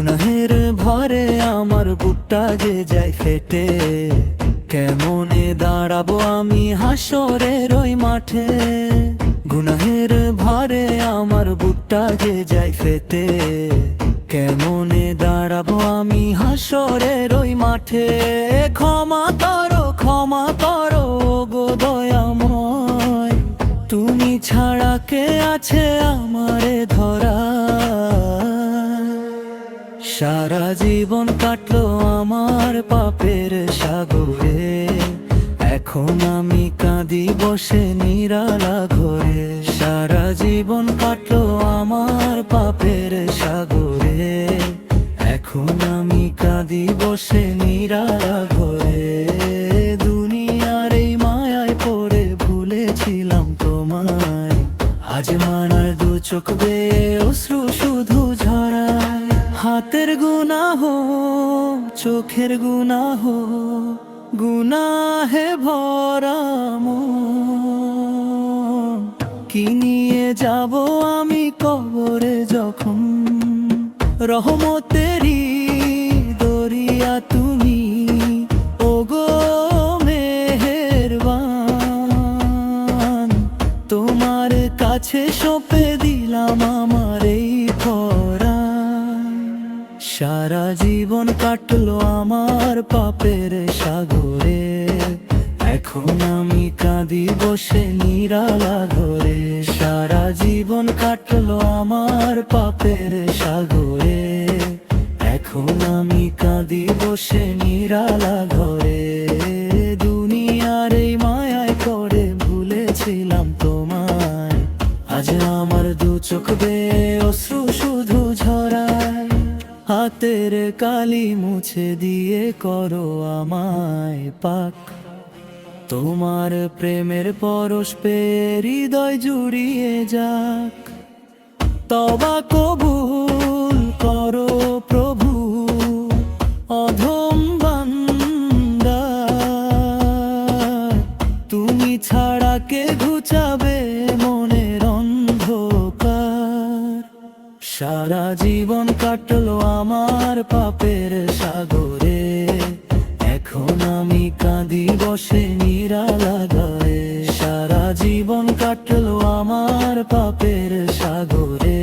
গুনাহের ভরে আমার বুকটা যে যায় ফেটে, কেমনে দাঁড়াবো আমি হাসরের ওই মাঠে। গুনাহের ভরে আমার বুকটা যে যায় ফেটে, কেমনে দাঁড়াবো আমি হাসরের ওই মাঠে। ক্ষমা করো গো দয়াময়, তুমি ছাড়া কে আছে আমারে ধরা। সারা জীবন কাটলো আমার পাপের সাগরে, এখন আমি কাঁদি বসে নিরালা ঘরে। সারা জীবন কাটলো আমার পাপের সাগরে, এখন আমি কাঁদি বসে নিরালা ঘরে। দুনিয়ার এই মায়ায় পড়ে ভুলেছিলাম তোমায়, আজ মানার দু চোখ বেয়ে অশ্রু শুধু ঝরায়। হাতের গুনাহ, চোখের গুনাহ, গুনাহে ভরা মন। কি নিয়ে যাব আমি কবরে যখন, রহমতেরই দরিয়া তুমি ওগো মেহেরবান। তোমার কাছে সঁপে দিলাম আমার এই পরাণ। সারা জীবন কাটলো আমার পাপের সাগরে, এখন আমি কাঁদি বসে নিরালা ঘরে। সারা জীবন কাটলো আমার পাপের সাগরে, এখন আমি কাঁদি বসে নিরালা ঘরে। দুনিয়ার এই মায়ায় করে ভুলেছিলাম তোমায়, আজ আমার দু চোখ বেয়ে অশ্রু শুধু ঝরায়। হাতের কালি মুছে দিয়ে করো আমায় পাক, তোমার প্রেমের পরশ পেয়ে হৃদয় জুড়িয়ে যাক। তওবা কবুল করো প্রভু অধম বান্দা, তুমি ছাড়া কে ঘুচাবে মনের অন্ধকার। সারা জীবন কাটলো আমার পাপের সাগরে, এখন আমি কাঁদি বসে নিরালা ঘরে। সারা জীবন কাটলো আমার পাপের সাগরে,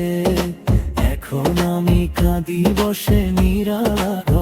এখন আমি কাঁদি বসে নিরালা ঘরে।